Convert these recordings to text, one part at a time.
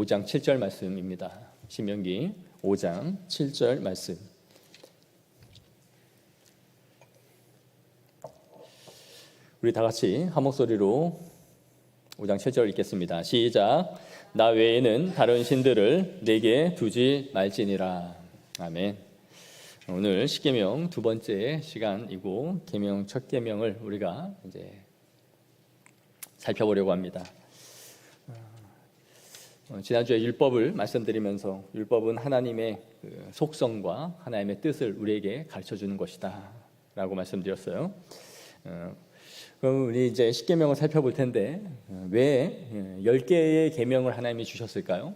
5장 7절 말씀입니다. 신명기 5장 7절 말씀. 우리 다 같이 한 목소리로 5장 7절 읽겠습니다. 시작. 나 외에는 다른 신들을 내게 두지 말지니라. 아멘. 오늘 십계명 두 번째 시간이고 계명 첫 계명을 우리가 이제 살펴보려고 합니다. 지난주에 율법을 말씀드리면서 율법은 하나님의 속성과 하나님의 뜻을 우리에게 가르쳐주는 것이다 라고 말씀드렸어요. 그럼 우리 이제 십계명을 살펴볼 텐데 왜 10개의 계명을 하나님이 주셨을까요?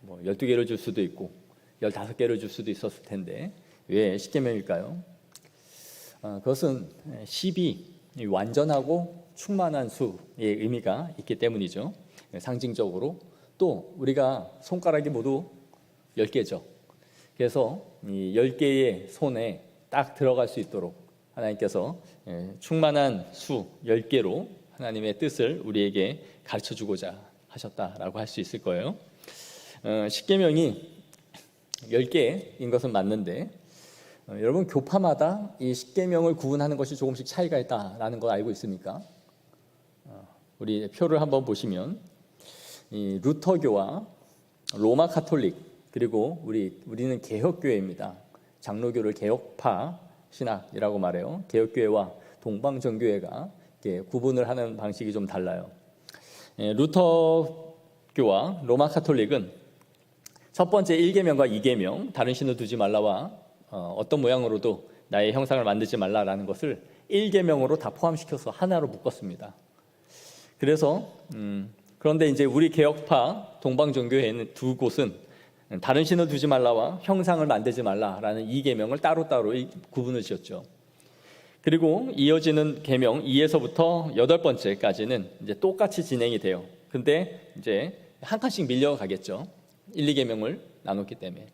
12개를 줄 수도 있고 15개를 줄 수도 있었을 텐데 왜 십계명일까요? 그것은 10이 완전하고 충만한 수의 의미가 있기 때문이죠. 상징적으로 또 우리가 손가락이 모두 10개죠. 그래서 이 10개의 손에 딱 들어갈 수 있도록 하나님께서 충만한 수 10개로 하나님의 뜻을 우리에게 가르쳐주고자 하셨다라고 할 수 있을 거예요. 십계명이 10개인 것은 맞는데 여러분 교파마다 이 십계명을 구분하는 것이 조금씩 차이가 있다라는 걸 알고 있습니까? 우리 표를 한번 보시면 이 루터교와 로마 카톨릭 그리고 우리는 개혁교회입니다. 장로교를 개혁파 신학이라고 말해요. 개혁교회와 동방정교회가 구분을 하는 방식이 좀 달라요. 루터교와 로마 카톨릭은 첫 번째 1계명과 2계명 다른 신을 두지 말라와 어떤 모양으로도 나의 형상을 만들지 말라라는 것을 1계명으로 다 포함시켜서 하나로 묶었습니다. 그래서 그런데 이제 우리 개혁파 동방정교회는 두 곳은 다른 신을 두지 말라와 형상을 만들지 말라라는 2계명을 따로따로 구분을 지었죠. 그리고 이어지는 계명 2에서부터 8번째까지는 이제 똑같이 진행이 돼요. 근데 이제 한 칸씩 밀려가겠죠. 1, 2계명을 나눴기 때문에.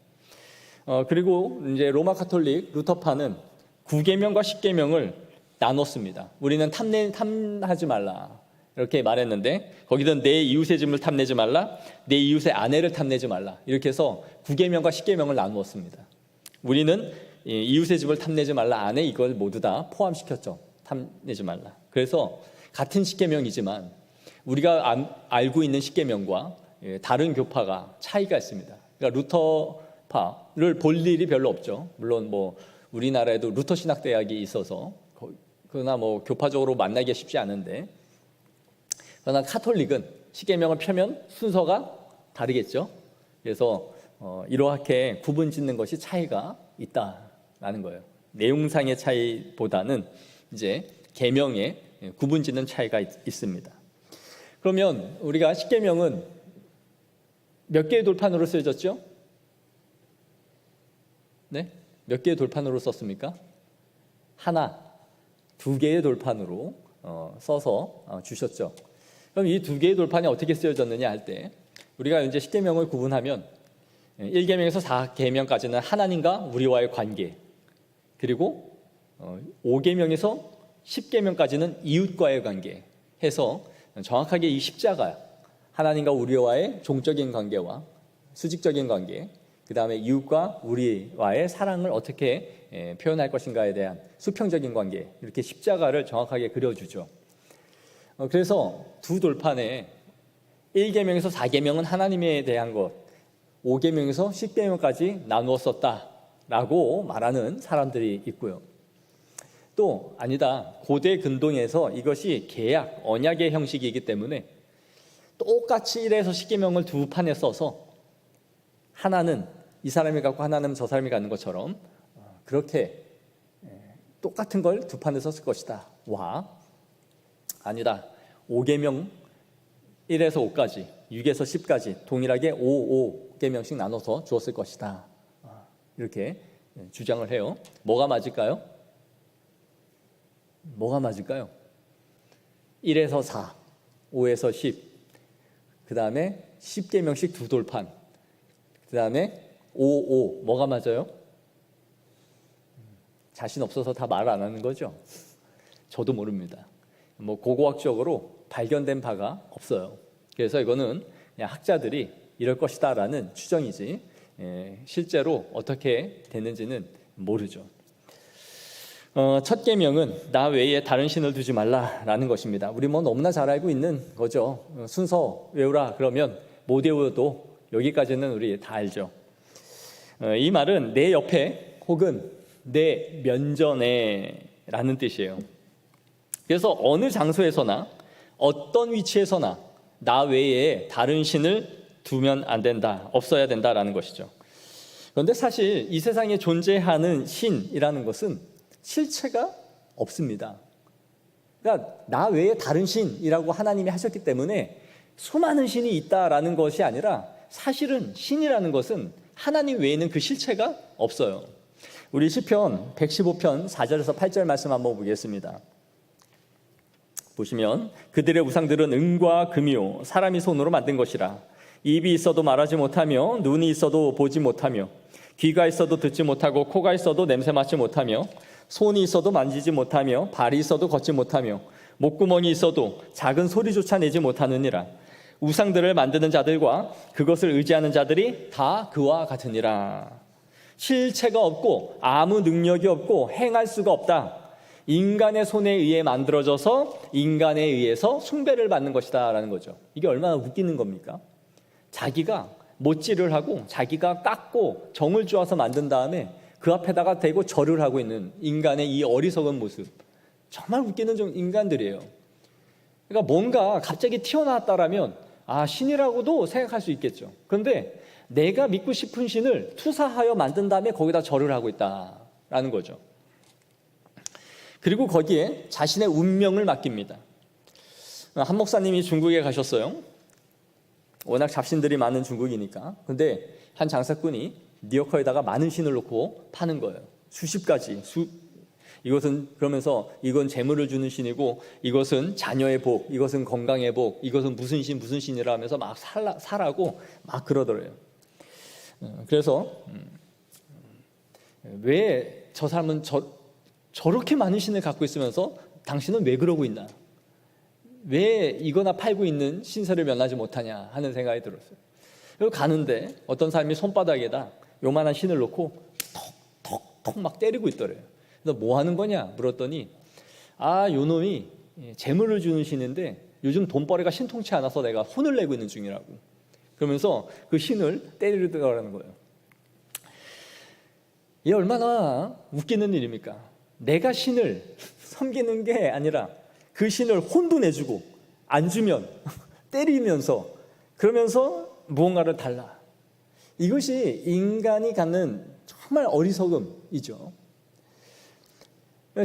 그리고 이제 로마 카톨릭 루터파는 9계명과 10계명을 나눴습니다. 우리는 탐하지 말라 이렇게 말했는데 거기는 내 이웃의 짐을 탐내지 말라, 내 이웃의 아내를 탐내지 말라 이렇게 해서 9계명과 10계명을 나누었습니다. 우리는 이웃의 집을 탐내지 말라 안에 이걸 모두 다 포함시켰죠. 탐내지 말라. 그래서 같은 십계명이지만 우리가 알고 있는 십계명과 다른 교파가 차이가 있습니다. 그러니까 루터파를 볼 일이 별로 없죠. 물론 우리나라에도 루터 신학대학이 있어서 그러나 교파적으로 만나기가 쉽지 않은데 그러나 카톨릭은 십계명을 펴면 순서가 다르겠죠. 그래서 이렇게 구분 짓는 것이 차이가 있다라는 거예요. 내용상의 차이보다는 이제 계명에 구분 짓는 차이가 있습니다. 그러면 우리가 십계명은 몇 개의 돌판으로 쓰여졌죠? 네? 몇 개의 돌판으로 썼습니까? 하나, 2개의 돌판으로 써서 주셨죠. 그럼 이 2개의 돌판이 어떻게 쓰여졌느냐 할 때 우리가 이제 십계명을 구분하면 1계명에서 4계명까지는 하나님과 우리와의 관계, 그리고 5계명에서 10계명까지는 이웃과의 관계 해서 정확하게 이 십자가 하나님과 우리와의 종적인 관계와 수직적인 관계, 그 다음에 이웃과 우리와의 사랑을 어떻게 표현할 것인가에 대한 수평적인 관계, 이렇게 십자가를 정확하게 그려주죠. 그래서 두 돌판에 1계명에서 4계명은 하나님에 대한 것, 5계명에서 10계명까지 나누었었다라고 말하는 사람들이 있고요. 또 아니다. 고대 근동에서 이것이 계약, 언약의 형식이기 때문에 똑같이 1에서 10계명을 두 판에 써서 하나는 이 사람이 갖고 하나는 저 사람이 갖는 것처럼 그렇게 똑같은 걸 두 판에 썼을 것이다. 와, 아니다. 5계명 1에서 5까지, 6에서 10까지 동일하게 5계명씩 나눠서 주었을 것이다. 이렇게 주장을 해요. 뭐가 맞을까요? 뭐가 맞을까요? 1에서 4, 5에서 10, 그 다음에 10계명씩 두 돌판, 그 다음에 5, 뭐가 맞아요? 자신 없어서 다 말 안 하는 거죠? 저도 모릅니다. 고고학적으로 발견된 바가 없어요. 그래서 이거는 그냥 학자들이 이럴 것이다라는 추정이지 실제로 어떻게 됐는지는 모르죠. 첫 계명은 나 외에 다른 신을 두지 말라라는 것입니다. 우리 뭐 너무나 잘 알고 있는 거죠. 순서 외우라 그러면 못 외워도 여기까지는 우리 다 알죠. 이 말은 내 옆에 혹은 내 면전에 라는 뜻이에요. 그래서 어느 장소에서나 어떤 위치에서나 나 외에 다른 신을 두면 안 된다, 없어야 된다라는 것이죠. 그런데 사실 이 세상에 존재하는 신이라는 것은 실체가 없습니다. 그러니까 나 외에 다른 신이라고 하나님이 하셨기 때문에 수많은 신이 있다라는 것이 아니라 사실은 신이라는 것은 하나님 외에는 그 실체가 없어요. 우리 시편 115편 4절에서 8절 말씀 한번 보겠습니다. 보시면 그들의 우상들은 은과 금이요 사람이 손으로 만든 것이라. 입이 있어도 말하지 못하며 눈이 있어도 보지 못하며 귀가 있어도 듣지 못하고 코가 있어도 냄새 맡지 못하며 손이 있어도 만지지 못하며 발이 있어도 걷지 못하며 목구멍이 있어도 작은 소리조차 내지 못하느니라. 우상들을 만드는 자들과 그것을 의지하는 자들이 다 그와 같으니라. 실체가 없고 아무 능력이 없고 행할 수가 없다. 인간의 손에 의해 만들어져서 인간에 의해서 숭배를 받는 것이다 라는 거죠. 이게 얼마나 웃기는 겁니까? 자기가 못질을 하고 자기가 깎고 정을 쪼아서 만든 다음에 그 앞에다가 대고 절을 하고 있는 인간의 이 어리석은 모습, 정말 웃기는 인간들이에요. 그러니까 뭔가 갑자기 튀어나왔다라면 신이라고도 생각할 수 있겠죠. 그런데 내가 믿고 싶은 신을 투사하여 만든 다음에 거기다 절을 하고 있다라는 거죠. 그리고 거기에 자신의 운명을 맡깁니다. 한 목사님이 중국에 가셨어요. 워낙 잡신들이 많은 중국이니까. 근데 한 장사꾼이 리어커에다가 많은 신을 놓고 파는 거예요. 수십 가지. 이것은 그러면서 이건 재물을 주는 신이고 이것은 자녀의 복, 이것은 건강의 복, 이것은 무슨 신이라 하면서 막 사라고 막 그러더래요. 그래서 왜 저 사람은 저렇게 많은 신을 갖고 있으면서 당신은 왜 그러고 있나? 왜 이거나 팔고 있는 신세를 면하지 못하냐 하는 생각이 들었어요. 그리고 가는데 어떤 사람이 손바닥에다 요만한 신을 놓고 톡톡톡 막 때리고 있더래요. 그래서 뭐 하는 거냐 물었더니 요 놈이 재물을 주는 신인데 요즘 돈벌이가 신통치 않아서 내가 혼을 내고 있는 중이라고. 그러면서 그 신을 때리더라는 거예요. 이게 얼마나 웃기는 일입니까? 내가 신을 섬기는 게 아니라 그 신을 혼도 내주고 안 주면 때리면서 그러면서 무언가를 달라. 이것이 인간이 갖는 정말 어리석음이죠.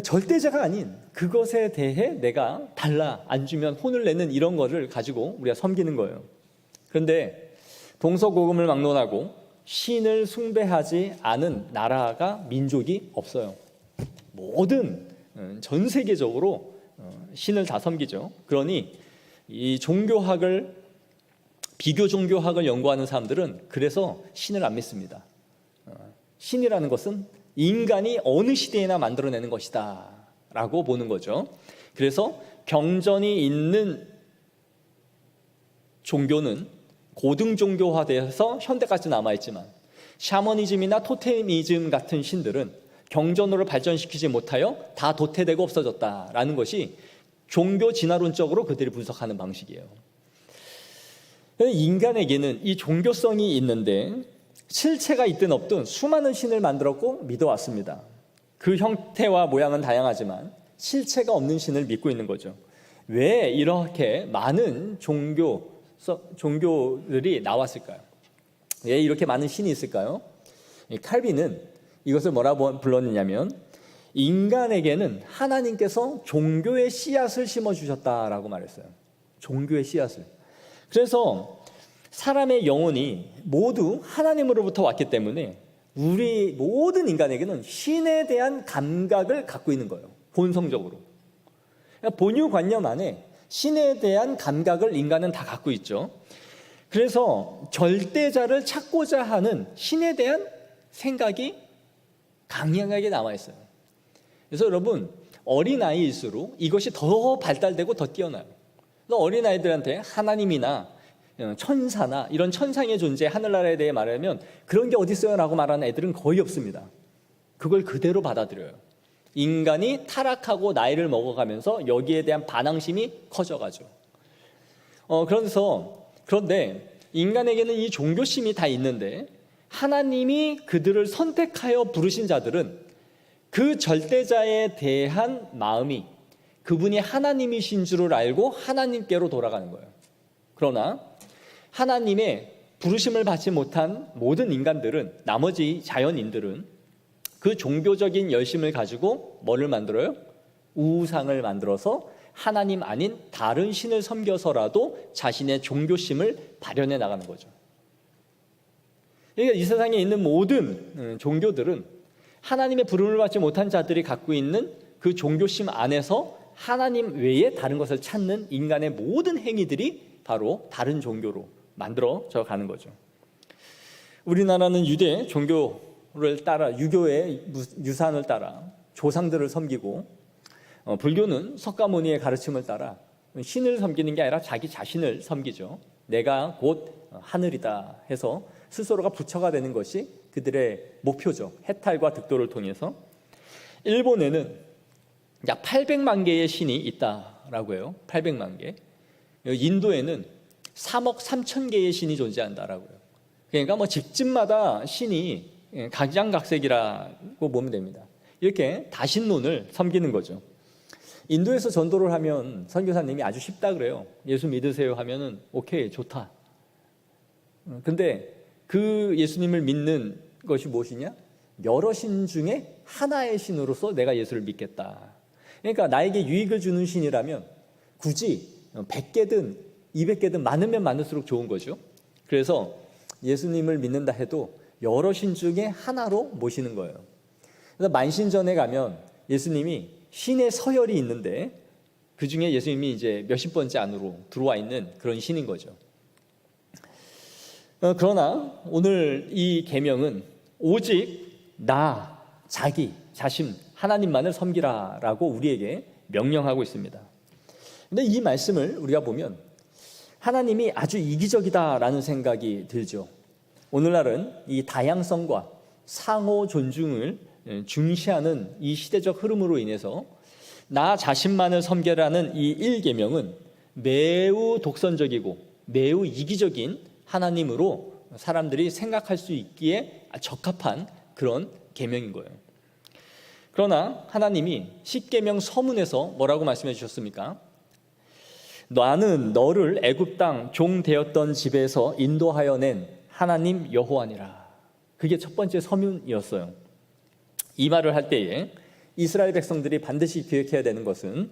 절대자가 아닌 그것에 대해 내가 달라 안 주면 혼을 내는 이런 거를 가지고 우리가 섬기는 거예요. 그런데 동서고금을 막론하고 신을 숭배하지 않은 나라가 민족이 없어요. 모든 전 세계적으로 신을 다 섬기죠. 그러니 이 종교학을 비교 종교학을 연구하는 사람들은 그래서 신을 안 믿습니다. 신이라는 것은 인간이 어느 시대에나 만들어내는 것이다 라고 보는 거죠. 그래서 경전이 있는 종교는 고등 종교화돼서 현대까지 남아있지만 샤머니즘이나 토테미즘 같은 신들은 경전으로 발전시키지 못하여 다 도태되고 없어졌다라는 것이 종교 진화론적으로 그들이 분석하는 방식이에요. 인간에게는 이 종교성이 있는데 실체가 있든 없든 수많은 신을 만들었고 믿어왔습니다. 그 형태와 모양은 다양하지만 실체가 없는 신을 믿고 있는 거죠. 왜 이렇게 많은 종교들이 나왔을까요? 왜 이렇게 많은 신이 있을까요? 칼빈은 이것을 뭐라고 불렀느냐면 인간에게는 하나님께서 종교의 씨앗을 심어주셨다라고 말했어요. 종교의 씨앗을. 그래서 사람의 영혼이 모두 하나님으로부터 왔기 때문에 우리 모든 인간에게는 신에 대한 감각을 갖고 있는 거예요. 본성적으로. 그러니까 본유관념 안에 신에 대한 감각을 인간은 다 갖고 있죠. 그래서 절대자를 찾고자 하는 신에 대한 생각이 강력하게 남아있어요. 그래서 여러분 어린아이일수록 이것이 더 발달되고 더 뛰어나요. 어린아이들한테 하나님이나 천사나 이런 천상의 존재, 하늘나라에 대해 말하면 그런 게 어디 있어요? 라고 말하는 애들은 거의 없습니다. 그걸 그대로 받아들여요. 인간이 타락하고 나이를 먹어가면서 여기에 대한 반항심이 커져가죠. 그런데 인간에게는 이 종교심이 다 있는데 하나님이 그들을 선택하여 부르신 자들은 그 절대자에 대한 마음이 그분이 하나님이신 줄을 알고 하나님께로 돌아가는 거예요. 그러나 하나님의 부르심을 받지 못한 모든 인간들은, 나머지 자연인들은 그 종교적인 열심을 가지고 뭐를 만들어요? 우상을 만들어서 하나님 아닌 다른 신을 섬겨서라도 자신의 종교심을 발현해 나가는 거죠. 그러니까 이 세상에 있는 모든 종교들은 하나님의 부름을 받지 못한 자들이 갖고 있는 그 종교심 안에서 하나님 외에 다른 것을 찾는 인간의 모든 행위들이 바로 다른 종교로 만들어져 가는 거죠. 우리나라는 유대 종교를 따라, 유교의 유산을 따라 조상들을 섬기고, 불교는 석가모니의 가르침을 따라 신을 섬기는 게 아니라 자기 자신을 섬기죠. 내가 곧 하늘이다 해서 스스로가 부처가 되는 것이 그들의 목표죠. 해탈과 득도를 통해서. 일본에는 약 800만 개의 신이 있다라고 해요. 800만 개. 인도에는 3억 3천 개의 신이 존재한다라고 해요. 그러니까 뭐 집집마다 신이 각양각색이라고 보면 됩니다. 이렇게 다신론을 섬기는 거죠. 인도에서 전도를 하면 선교사님이 아주 쉽다 그래요. 예수 믿으세요 하면은 오케이, 좋다. 근데 그 예수님을 믿는 것이 무엇이냐? 여러 신 중에 하나의 신으로서 내가 예수를 믿겠다. 그러니까 나에게 유익을 주는 신이라면 굳이 100개든 200개든 많으면 많을수록 좋은 거죠. 그래서 예수님을 믿는다 해도 여러 신 중에 하나로 모시는 거예요. 그래서 만신전에 가면 예수님이 신의 서열이 있는데 그 중에 예수님이 이제 몇십 번째 안으로 들어와 있는 그런 신인 거죠. 그러나 오늘 이 계명은 오직 나, 자기, 자신, 하나님만을 섬기라라고 우리에게 명령하고 있습니다. 근데 이 말씀을 우리가 보면 하나님이 아주 이기적이다라는 생각이 들죠. 오늘날은 이 다양성과 상호 존중을 중시하는 이 시대적 흐름으로 인해서 나 자신만을 섬겨라는 이 1계명은 매우 독선적이고 매우 이기적인 하나님으로 사람들이 생각할 수 있기에 적합한 그런 계명인 거예요. 그러나 하나님이 10계명 서문에서 뭐라고 말씀해 주셨습니까? 나는 너를 애굽 땅 종 되었던 집에서 인도하여 낸 하나님 여호와니라. 그게 첫 번째 서문이었어요. 이 말을 할 때에 이스라엘 백성들이 반드시 기억해야 되는 것은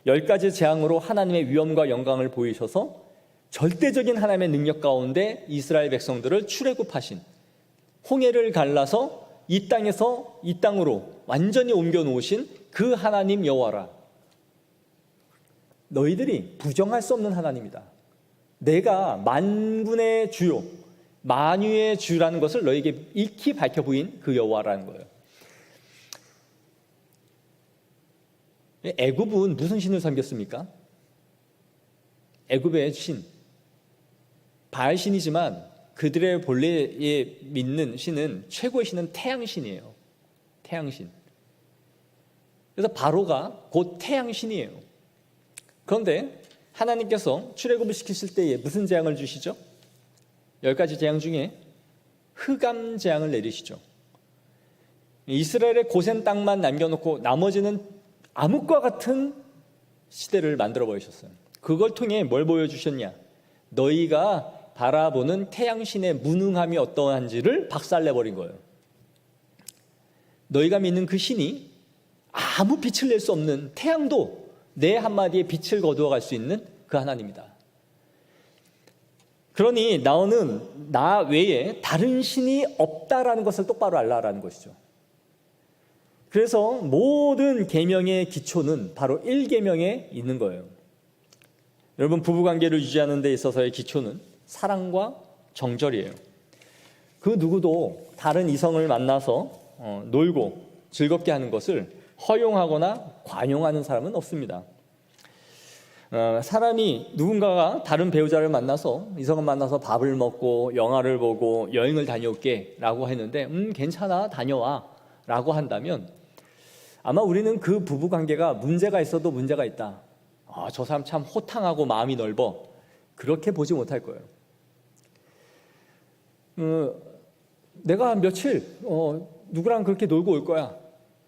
10가지 재앙으로 하나님의 위엄과 영광을 보이셔서 절대적인 하나님의 능력 가운데 이스라엘 백성들을 출애굽하신, 홍해를 갈라서 이 땅에서 이 땅으로 완전히 옮겨 놓으신 그 하나님 여호와라. 너희들이 부정할 수 없는 하나님이다. 내가 만군의 주요, 만유의 주라는 것을 너희에게 익히 밝혀 보인 그 여호와라는 거예요. 애굽은 무슨 신을 섬겼습니까? 애굽의 신, 바알신이지만 그들의 본래에 믿는 신은, 최고의 신은 태양신이에요. 태양신. 그래서 바로가 곧 태양신이에요. 그런데 하나님께서 출애굽을 시키실 때에 무슨 재앙을 주시죠? 10가지 재앙 중에 흑암 재앙을 내리시죠. 이스라엘의 고센 땅만 남겨놓고 나머지는 암흑과 같은 시대를 만들어 버리셨어요. 그걸 통해 뭘 보여주셨냐? 너희가 바라보는 태양신의 무능함이 어떠한지를 박살내버린 거예요. 너희가 믿는 그 신이 아무 빛을 낼 수 없는, 태양도 내 한마디에 빛을 거두어갈 수 있는 그 하나님이다. 그러니 너는 나 외에 다른 신이 없다라는 것을 똑바로 알라라는 것이죠. 그래서 모든 계명의 기초는 바로 1계명에 있는 거예요. 여러분, 부부관계를 유지하는 데 있어서의 기초는 사랑과 정절이에요. 그 누구도 다른 이성을 만나서 놀고 즐겁게 하는 것을 허용하거나 관용하는 사람은 없습니다. 사람이 누군가가 다른 배우자를 만나서 이성을 만나서 밥을 먹고 영화를 보고 여행을 다녀올게 라고 했는데 괜찮아 다녀와 라고 한다면 아마 우리는 그 부부관계가 문제가 있어도 문제가 있다, 저 사람 참 호탕하고 마음이 넓어, 그렇게 보지 못할 거예요. 내가 며칠 누구랑 그렇게 놀고 올 거야,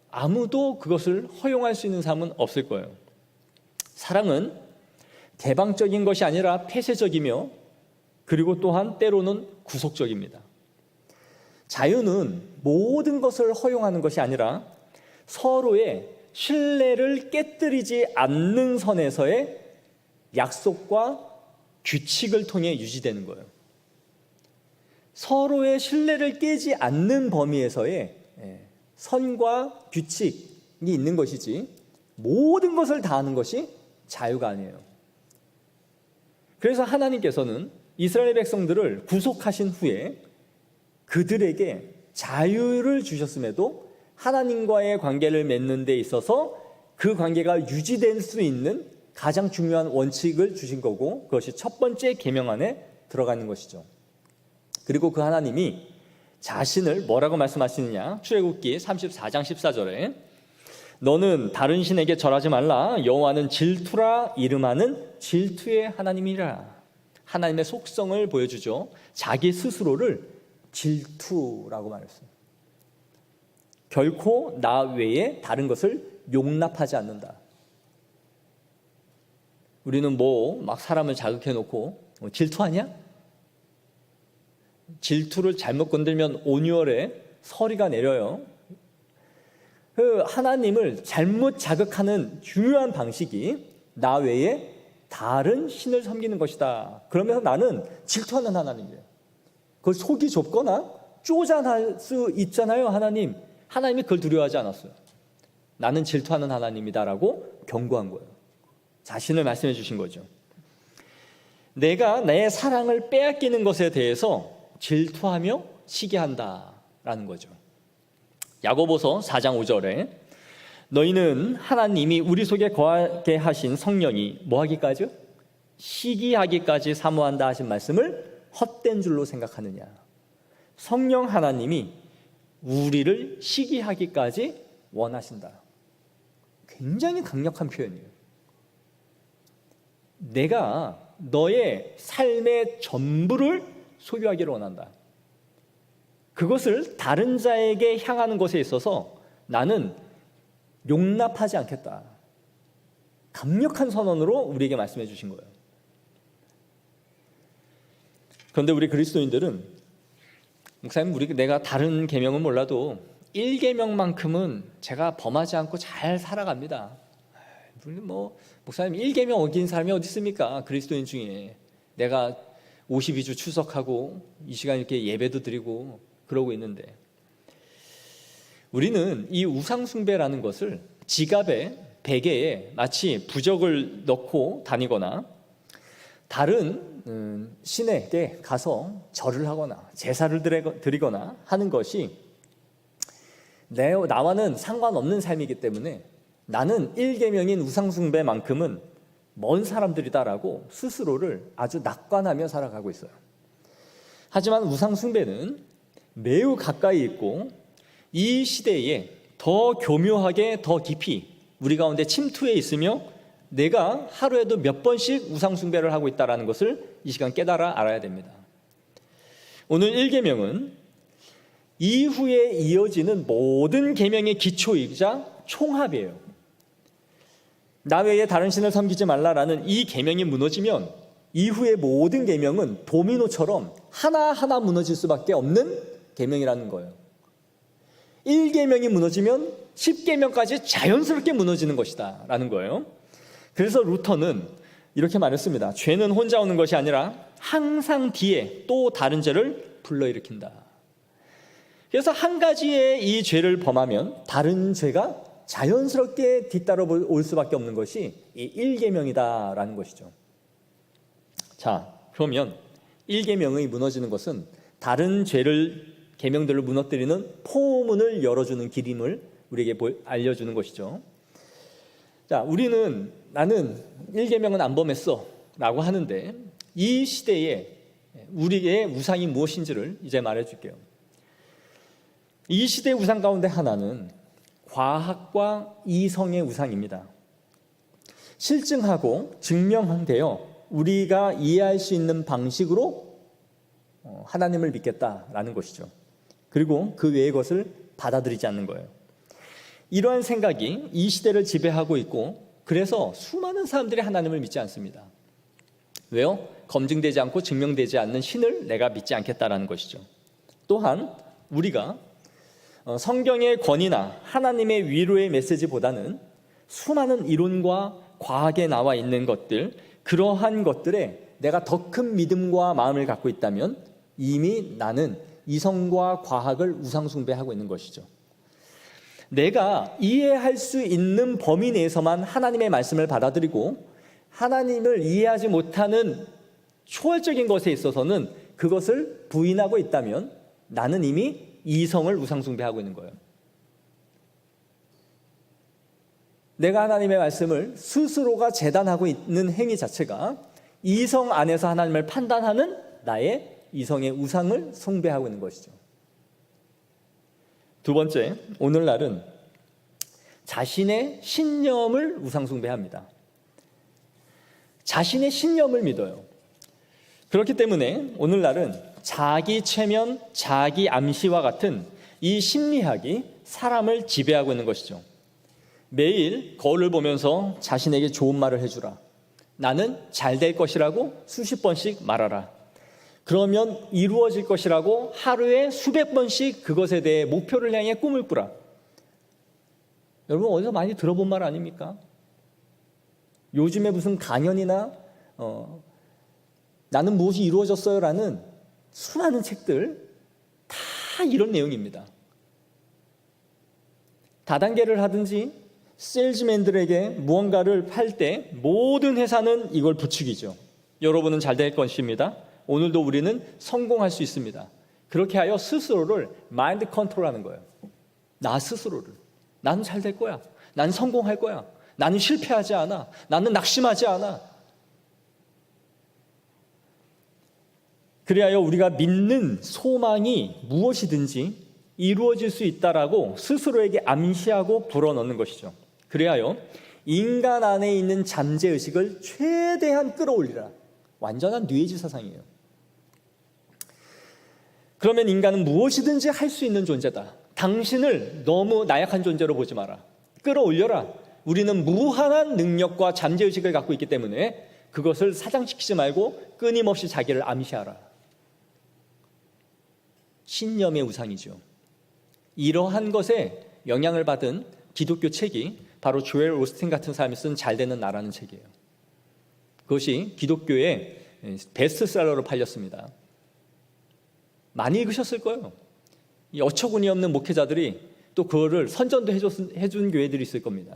아무도 그것을 허용할 수 있는 사람은 없을 거예요. 사랑은 개방적인 것이 아니라 폐쇄적이며 그리고 또한 때로는 구속적입니다. 자유는 모든 것을 허용하는 것이 아니라 서로의 신뢰를 깨뜨리지 않는 선에서의 약속과 규칙을 통해 유지되는 거예요. 서로의 신뢰를 깨지 않는 범위에서의 선과 규칙이 있는 것이지 모든 것을 다 하는 것이 자유가 아니에요. 그래서 하나님께서는 이스라엘 백성들을 구속하신 후에 그들에게 자유를 주셨음에도 하나님과의 관계를 맺는 데 있어서 그 관계가 유지될 수 있는 가장 중요한 원칙을 주신 거고, 그것이 첫 번째 계명 안에 들어가는 것이죠. 그리고 그 하나님이 자신을 뭐라고 말씀하시느냐, 출애굽기 34장 14절에 너는 다른 신에게 절하지 말라, 여호와는 질투라 이름하는 질투의 하나님이라. 하나님의 속성을 보여주죠. 자기 스스로를 질투라고 말했어요. 결코 나 외에 다른 것을 용납하지 않는다. 우리는 막 사람을 자극해놓고 질투하냐? 질투를 잘못 건들면 온유월에 서리가 내려요. 그 하나님을 잘못 자극하는 중요한 방식이 나 외에 다른 신을 섬기는 것이다. 그러면서 나는 질투하는 하나님이에요. 그걸 속이 좁거나 쪼잔할 수 있잖아요. 하나님이 그걸 두려워하지 않았어요. 나는 질투하는 하나님이다라고 경고한 거예요. 자신을 말씀해 주신 거죠. 내가 내 사랑을 빼앗기는 것에 대해서 질투하며 시기한다라는 거죠. 야고보서 4장 5절에 너희는 하나님이 우리 속에 거하게 하신 성령이 뭐하기까지요? 시기하기까지 사모한다 하신 말씀을 헛된 줄로 생각하느냐. 성령 하나님이 우리를 시기하기까지 원하신다. 굉장히 강력한 표현이에요. 내가 너의 삶의 전부를 소유하기를 원한다. 그것을 다른 자에게 향하는 것에 있어서 나는 용납하지 않겠다. 강력한 선언으로 우리에게 말씀해 주신 거예요. 그런데 우리 그리스도인들은 목사님, 내가 다른 계명은 몰라도 1계명만큼은 제가 범하지 않고 잘 살아갑니다. 목사님 1계명 어긴 사람이 어디 있습니까? 그리스도인 중에. 내가 52주 추석하고 이 시간 이렇게 예배도 드리고 그러고 있는데, 우리는 이 우상숭배라는 것을 지갑에, 베개에 마치 부적을 넣고 다니거나 다른 신에게 가서 절을 하거나 제사를 드리거나 하는 것이 나와는 상관없는 삶이기 때문에 나는 1계명인 우상숭배만큼은 먼 사람들이다라고 스스로를 아주 낙관하며 살아가고 있어요. 하지만 우상숭배는 매우 가까이 있고 이 시대에 더 교묘하게 더 깊이 우리 가운데 침투해 있으며 내가 하루에도 몇 번씩 우상숭배를 하고 있다는 것을 이 시간 깨달아 알아야 됩니다. 오늘 1계명은 이후에 이어지는 모든 계명의 기초이자 총합이에요. 나 외에 다른 신을 섬기지 말라라는 이 계명이 무너지면 이후의 모든 계명은 도미노처럼 하나하나 무너질 수밖에 없는 계명이라는 거예요. 1계명이 무너지면 10계명까지 자연스럽게 무너지는 것이다 라는 거예요. 그래서 루터는 이렇게 말했습니다. 죄는 혼자 오는 것이 아니라 항상 뒤에 또 다른 죄를 불러일으킨다. 그래서 한 가지의 이 죄를 범하면 다른 죄가 자연스럽게 뒤따라 올 수밖에 없는 것이 이 1계명이다라는 것이죠. 자, 그러면 1계명이 무너지는 것은 다른 계명들을 무너뜨리는 포문을 열어주는 길임을 우리에게 알려주는 것이죠. 자, 나는 1계명은 안 범했어 라고 하는데, 이 시대에 우리의 우상이 무엇인지를 이제 말해줄게요. 이 시대의 우상 가운데 하나는 과학과 이성의 우상입니다. 실증하고 증명되어 우리가 이해할 수 있는 방식으로 하나님을 믿겠다라는 것이죠. 그리고 그 외의 것을 받아들이지 않는 거예요. 이러한 생각이 이 시대를 지배하고 있고, 그래서 수많은 사람들이 하나님을 믿지 않습니다. 왜요? 검증되지 않고 증명되지 않는 신을 내가 믿지 않겠다라는 것이죠. 또한 우리가 성경의 권위나 하나님의 위로의 메시지보다는 수많은 이론과 과학에 나와 있는 것들, 그러한 것들에 내가 더 큰 믿음과 마음을 갖고 있다면 이미 나는 이성과 과학을 우상숭배하고 있는 것이죠. 내가 이해할 수 있는 범위 내에서만 하나님의 말씀을 받아들이고, 하나님을 이해하지 못하는 초월적인 것에 있어서는 그것을 부인하고 있다면 나는 이미 이성을 우상숭배하고 있는 거예요. 내가 하나님의 말씀을 스스로가 재단하고 있는 행위 자체가 이성 안에서 하나님을 판단하는 나의 이성의 우상을 숭배하고 있는 것이죠. 두 번째, 오늘날은 자신의 신념을 우상숭배합니다. 자신의 신념을 믿어요. 그렇기 때문에 오늘날은 자기 최면, 자기 암시와 같은 이 심리학이 사람을 지배하고 있는 것이죠. 매일 거울을 보면서 자신에게 좋은 말을 해주라. 나는 잘 될 것이라고 수십 번씩 말하라. 그러면 이루어질 것이라고 하루에 수백 번씩 그것에 대해 목표를 향해 꿈을 꾸라. 여러분 어디서 많이 들어본 말 아닙니까? 요즘에 무슨 강연이나 나는 무엇이 이루어졌어요 라는 수많은 책들 다 이런 내용입니다. 다단계를 하든지 세일즈맨들에게 무언가를 팔 때 모든 회사는 이걸 부추기죠. 여러분은 잘 될 것입니다. 오늘도 우리는 성공할 수 있습니다. 그렇게 하여 스스로를 마인드 컨트롤하는 거예요. 나 스스로를. 나는 잘 될 거야. 나는 성공할 거야. 나는 실패하지 않아. 나는 낙심하지 않아. 그리하여 우리가 믿는 소망이 무엇이든지 이루어질 수 있다라고 스스로에게 암시하고 불어넣는 것이죠. 그리하여 인간 안에 있는 잠재의식을 최대한 끌어올리라. 완전한 뇌지 사상이에요. 그러면 인간은 무엇이든지 할 수 있는 존재다. 당신을 너무 나약한 존재로 보지 마라. 끌어올려라. 우리는 무한한 능력과 잠재의식을 갖고 있기 때문에 그것을 사장시키지 말고 끊임없이 자기를 암시하라. 신념의 우상이죠. 이러한 것에 영향을 받은 기독교 책이 바로 조엘 오스틴 같은 사람이 쓴 잘 되는 나라는 책이에요. 그것이 기독교의 베스트셀러로 팔렸습니다. 많이 읽으셨을 거예요. 이 어처구니 없는 목회자들이 또 그거를 선전도 해준 교회들이 있을 겁니다.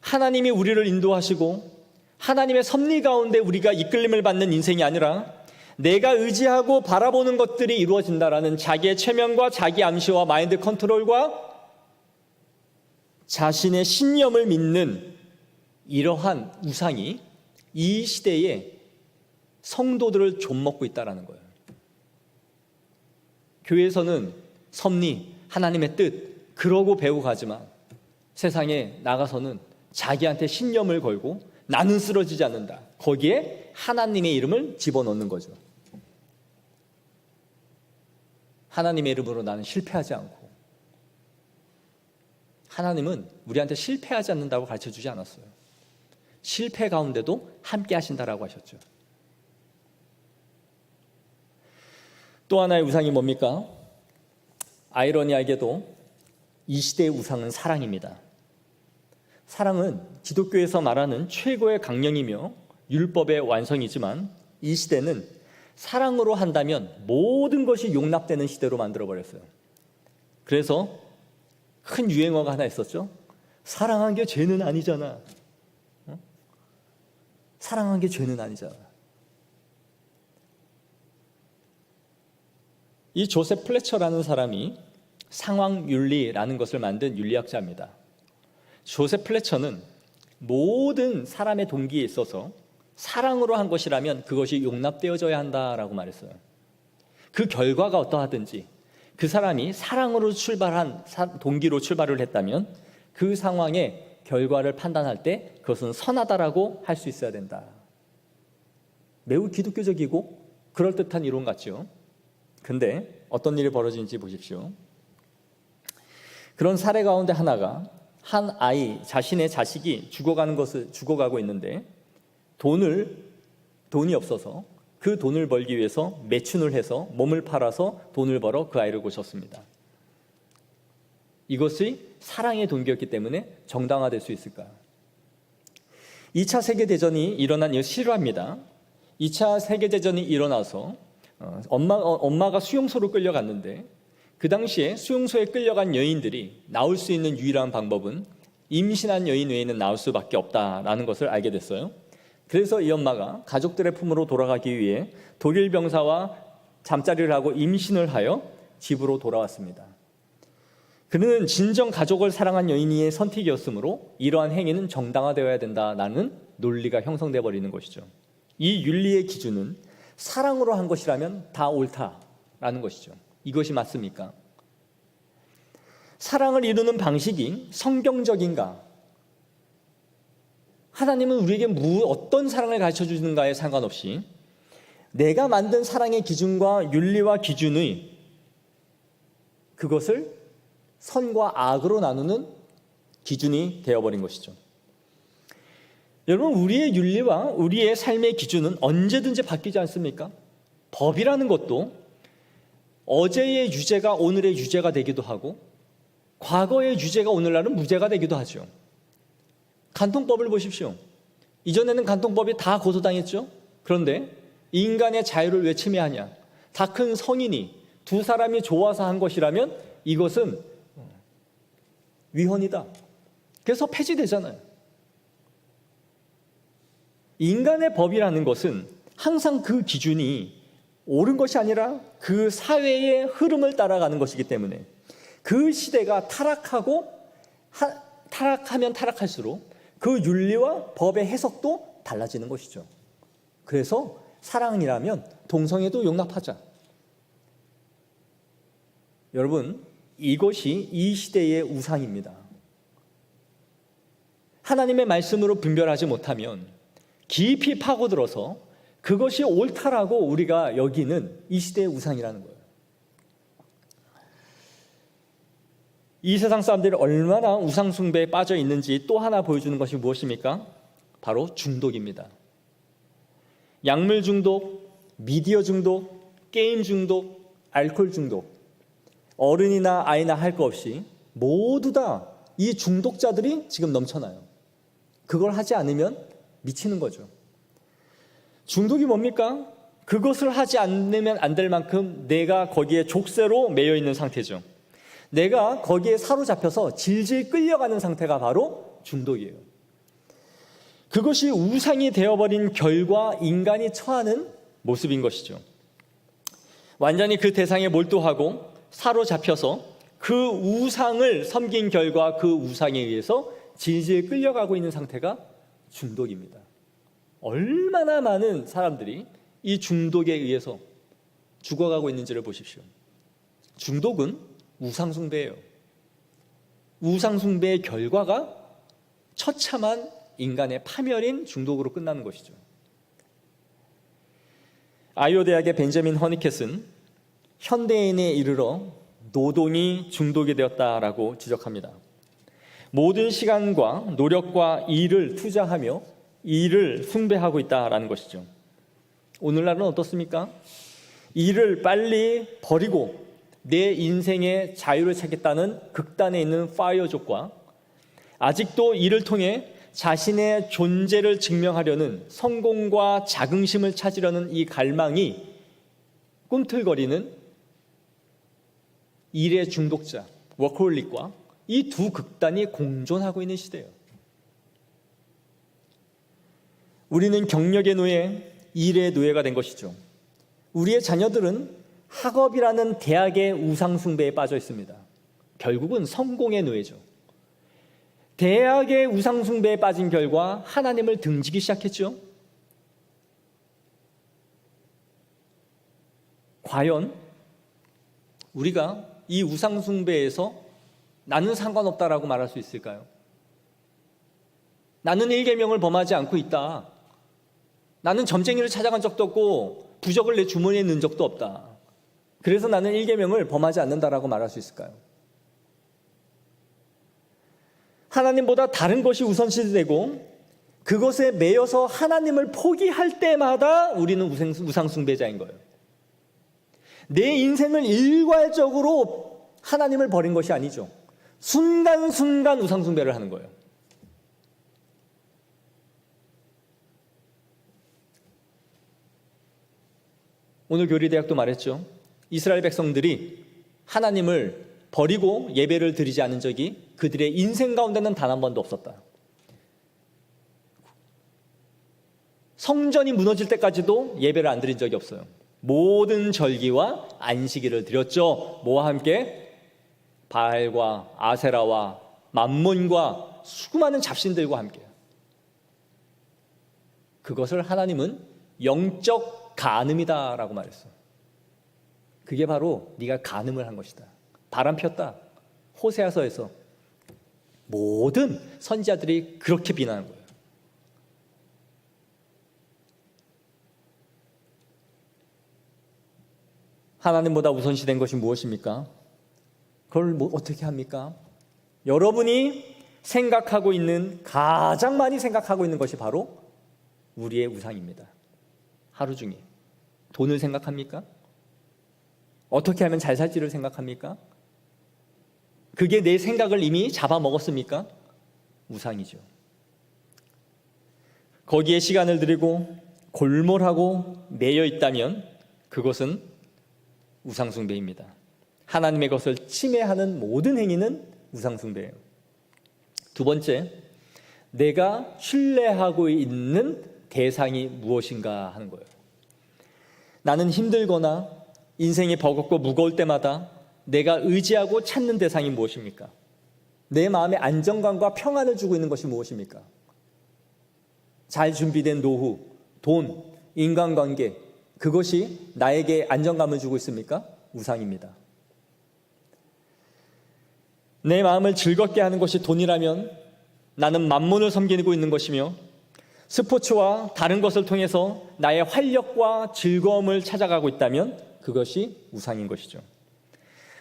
하나님이 우리를 인도하시고 하나님의 섭리 가운데 우리가 이끌림을 받는 인생이 아니라 내가 의지하고 바라보는 것들이 이루어진다라는 자기의 최면과 자기 암시와 마인드 컨트롤과 자신의 신념을 믿는 이러한 우상이 이 시대에 성도들을 좀먹고 있다는 거예요. 교회에서는 섭리, 하나님의 뜻 그러고 배우고 가지만 세상에 나가서는 자기한테 신념을 걸고 나는 쓰러지지 않는다. 거기에 하나님의 이름을 집어넣는 거죠. 하나님의 이름으로 나는 실패하지 않고, 하나님은 우리한테 실패하지 않는다고 가르쳐주지 않았어요. 실패 가운데도 함께 하신다라고 하셨죠. 또 하나의 우상이 뭡니까? 아이러니하게도 이 시대의 우상은 사랑입니다. 사랑은 기독교에서 말하는 최고의 강령이며 율법의 완성이지만 이 시대는 사랑으로 한다면 모든 것이 용납되는 시대로 만들어버렸어요. 그래서 큰 유행어가 하나 있었죠. 사랑한 게 죄는 아니잖아. 사랑한 게 죄는 아니잖아. 이 조셉 플래처라는 사람이 상황윤리라는 것을 만든 윤리학자입니다. 조셉 플래처는 모든 사람의 동기에 있어서 사랑으로 한 것이라면 그것이 용납되어져야 한다라고 말했어요. 그 결과가 어떠하든지 그 사람이 사랑으로 출발한 동기로 출발을 했다면 그 상황의 결과를 판단할 때 그것은 선하다라고 할 수 있어야 된다. 매우 기독교적이고 그럴듯한 이론 같죠. 근데 어떤 일이 벌어지는지 보십시오. 그런 사례 가운데 하나가 한 아이, 자신의 자식이 죽어가고 있는데 돈이 없어서 그 돈을 벌기 위해서 매춘을 해서 몸을 팔아서 돈을 벌어 그 아이를 고쳤습니다. 이것이 사랑의 동기였기 때문에 정당화될 수 있을까요? 2차 세계대전이 일어난 이유 싫어합니다. 2차 세계대전이 일어나서 엄마가 수용소로 끌려갔는데 그 당시에 수용소에 끌려간 여인들이 나올 수 있는 유일한 방법은 임신한 여인 외에는 나올 수밖에 없다라는 것을 알게 됐어요. 그래서 이 엄마가 가족들의 품으로 돌아가기 위해 독일 병사와 잠자리를 하고 임신을 하여 집으로 돌아왔습니다. 그는 진정 가족을 사랑한 여인의 선택이었으므로 이러한 행위는 정당화되어야 된다라는 논리가 형성되어 버리는 것이죠. 이 윤리의 기준은 사랑으로 한 것이라면 다 옳다라는 것이죠. 이것이 맞습니까? 사랑을 이루는 방식이 성경적인가? 하나님은 우리에게 어떤 사랑을 가르쳐 주는가에 상관없이 내가 만든 사랑의 기준과 윤리와 기준의 그것을 선과 악으로 나누는 기준이 되어버린 것이죠. 여러분, 우리의 윤리와 우리의 삶의 기준은 언제든지 바뀌지 않습니까? 법이라는 것도 어제의 유죄가 오늘의 유죄가 되기도 하고 과거의 유죄가 오늘날은 무죄가 되기도 하죠. 간통법을 보십시오. 이전에는 간통법이 다 고소당했죠. 그런데 인간의 자유를 왜 침해하냐? 다 큰 성인이 두 사람이 좋아서 한 것이라면 이것은 위헌이다. 그래서 폐지되잖아요. 인간의 법이라는 것은 항상 그 기준이 옳은 것이 아니라 그 사회의 흐름을 따라가는 것이기 때문에 그 시대가 타락하면 타락할수록 그 윤리와 법의 해석도 달라지는 것이죠. 그래서 사랑이라면 동성애도 용납하자. 여러분, 이것이 이 시대의 우상입니다. 하나님의 말씀으로 분별하지 못하면 깊이 파고들어서 그것이 옳다라고 우리가 여기는 이 시대의 우상이라는 거예요. 이 세상 사람들이 얼마나 우상 숭배에 빠져 있는지 또 하나 보여주는 것이 무엇입니까? 바로 중독입니다. 약물 중독, 미디어 중독, 게임 중독, 알코올 중독. 어른이나 아이나 할 거 없이 모두 다 이 중독자들이 지금 넘쳐나요. 그걸 하지 않으면 미치는 거죠. 중독이 뭡니까? 그것을 하지 않으면 안 될 만큼 내가 거기에 족쇄로 매여 있는 상태죠. 내가 거기에 사로잡혀서 질질 끌려가는 상태가 바로 중독이에요. 그것이 우상이 되어버린 결과 인간이 처하는 모습인 것이죠. 완전히 그 대상에 몰두하고 사로잡혀서 그 우상을 섬긴 결과 그 우상에 의해서 질질 끌려가고 있는 상태가 중독입니다. 얼마나 많은 사람들이 이 중독에 의해서 죽어가고 있는지를 보십시오. 중독은 우상숭배예요. 우상숭배의 결과가 처참한 인간의 파멸인 중독으로 끝나는 것이죠. 아이오 대학의 벤자민 허니켓은 현대인에 이르러 노동이 중독이 되었다라고 지적합니다. 모든 시간과 노력과 일을 투자하며 일을 숭배하고 있다라는 것이죠. 오늘날은 어떻습니까? 일을 빨리 버리고 내 인생의 자유를 찾겠다는 극단에 있는 파이어족과 아직도 이를 통해 자신의 존재를 증명하려는 성공과 자긍심을 찾으려는 이 갈망이 꿈틀거리는 일의 중독자, 워커홀릭과 이 두 극단이 공존하고 있는 시대예요. 우리는 경력의 노예, 일의 노예가 된 것이죠. 우리의 자녀들은 학업이라는 대학의 우상숭배에 빠져 있습니다. 결국은 성공의 노예죠. 대학의 우상숭배에 빠진 결과 하나님을 등지기 시작했죠. 과연 우리가 이 우상숭배에서 나는 상관없다라고 말할 수 있을까요? 나는 일계명을 범하지 않고 있다. 나는 점쟁이를 찾아간 적도 없고 부적을 내 주머니에 넣은 적도 없다. 그래서 나는 일계명을 범하지 않는다라고 말할 수 있을까요? 하나님보다 다른 것이 우선시되고 그것에 매여서 하나님을 포기할 때마다 우리는 우상숭배자인 거예요. 내 인생을 일괄적으로 하나님을 버린 것이 아니죠. 순간순간 우상숭배를 하는 거예요. 오늘 교리대학도 말했죠. 이스라엘 백성들이 하나님을 버리고 예배를 드리지 않은 적이 그들의 인생 가운데는 단 한 번도 없었다. 성전이 무너질 때까지도 예배를 안 드린 적이 없어요. 모든 절기와 안식일을 드렸죠. 뭐와 함께? 바알과 아세라와 만몬과 수많은 잡신들과 함께. 그것을 하나님은 영적 간음이다라고 말했어요. 그게 바로 네가 간음을 한 것이다. 바람 폈다. 호세아서에서 모든 선지자들이 그렇게 비난한 거예요. 하나님보다 우선시된 것이 무엇입니까? 그걸 어떻게 합니까? 여러분이 생각하고 있는, 가장 많이 생각하고 있는 것이 바로 우리의 우상입니다. 하루 중에 돈을 생각합니까? 어떻게 하면 잘 살지를 생각합니까? 그게 내 생각을 이미 잡아먹었습니까? 우상이죠. 거기에 시간을 들이고 골몰하고 매여 있다면 그것은 우상숭배입니다. 하나님의 것을 침해하는 모든 행위는 우상숭배예요. 두 번째, 내가 신뢰하고 있는 대상이 무엇인가 하는 거예요. 나는 힘들거나 인생이 버겁고 무거울 때마다 내가 의지하고 찾는 대상이 무엇입니까? 내 마음에 안정감과 평안을 주고 있는 것이 무엇입니까? 잘 준비된 노후, 돈, 인간관계, 그것이 나에게 안정감을 주고 있습니까? 우상입니다. 내 마음을 즐겁게 하는 것이 돈이라면 나는 만몬을 섬기고 있는 것이며, 스포츠와 다른 것을 통해서 나의 활력과 즐거움을 찾아가고 있다면 그것이 우상인 것이죠.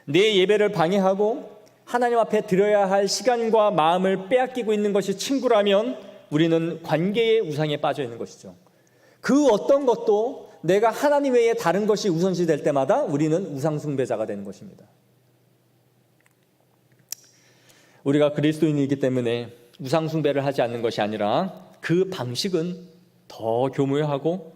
내 예배를 방해하고 하나님 앞에 드려야 할 시간과 마음을 빼앗기고 있는 것이 친구라면 우리는 관계의 우상에 빠져 있는 것이죠. 그 어떤 것도 내가 하나님 외에 다른 것이 우선시 될 때마다 우리는 우상숭배자가 되는 것입니다. 우리가 그리스도인이기 때문에 우상숭배를 하지 않는 것이 아니라 그 방식은 더 교묘하고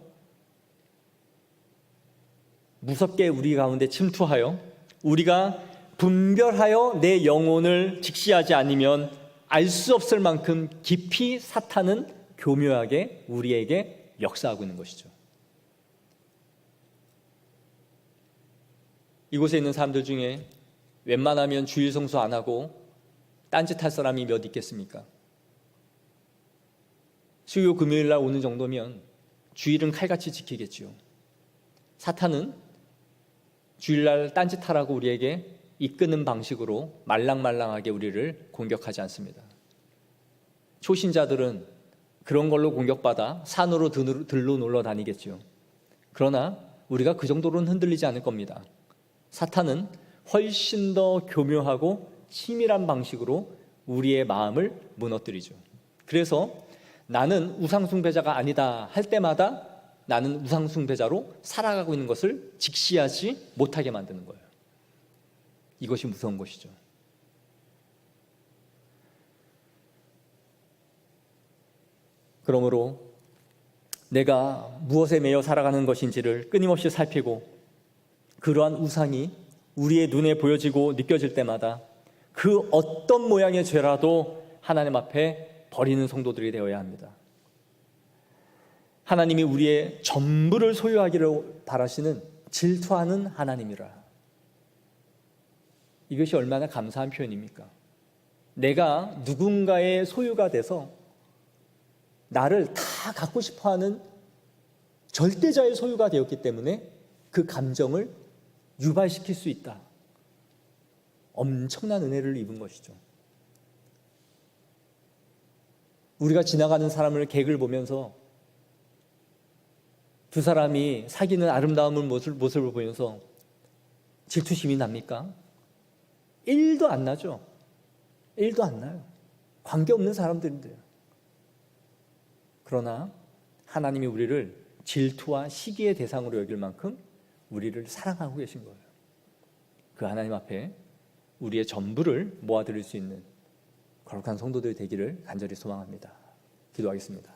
무섭게 우리 가운데 침투하여 우리가 분별하여 내 영혼을 직시하지 않으면 알 수 없을 만큼 깊이 사탄은 교묘하게 우리에게 역사하고 있는 것이죠. 이곳에 있는 사람들 중에 웬만하면 주일 성수 안 하고 딴짓할 사람이 몇 있겠습니까? 수요 금요일 날 오는 정도면 주일은 칼같이 지키겠지요. 사탄은 주일날 딴짓하라고 우리에게 이끄는 방식으로 말랑말랑하게 우리를 공격하지 않습니다. 초신자들은 그런 걸로 공격받아 산으로 들로 놀러 다니겠지요. 그러나 우리가 그 정도로는 흔들리지 않을 겁니다. 사탄은 훨씬 더 교묘하고 치밀한 방식으로 우리의 마음을 무너뜨리죠. 그래서 나는 우상숭배자가 아니다 할 때마다 나는 우상숭배자로 살아가고 있는 것을 직시하지 못하게 만드는 거예요. 이것이 무서운 것이죠. 그러므로 내가 무엇에 매여 살아가는 것인지를 끊임없이 살피고 그러한 우상이 우리의 눈에 보여지고 느껴질 때마다 그 어떤 모양의 죄라도 하나님 앞에 버리는 성도들이 되어야 합니다. 하나님이 우리의 전부를 소유하기를 바라시는 질투하는 하나님이라. 이것이 얼마나 감사한 표현입니까? 내가 누군가의 소유가 돼서 나를 다 갖고 싶어하는 절대자의 소유가 되었기 때문에 그 감정을 유발시킬 수 있다. 엄청난 은혜를 입은 것이죠. 우리가 지나가는 사람을 객을 보면서 두 사람이 사귀는 아름다운 모습을 보면서 질투심이 납니까? 1도 안 나죠. 1도 안 나요. 관계없는 사람들인데요. 그러나 하나님이 우리를 질투와 시기의 대상으로 여길 만큼 우리를 사랑하고 계신 거예요. 그 하나님 앞에 우리의 전부를 모아드릴 수 있는 거룩한 성도들이 되기를 간절히 소망합니다. 기도하겠습니다.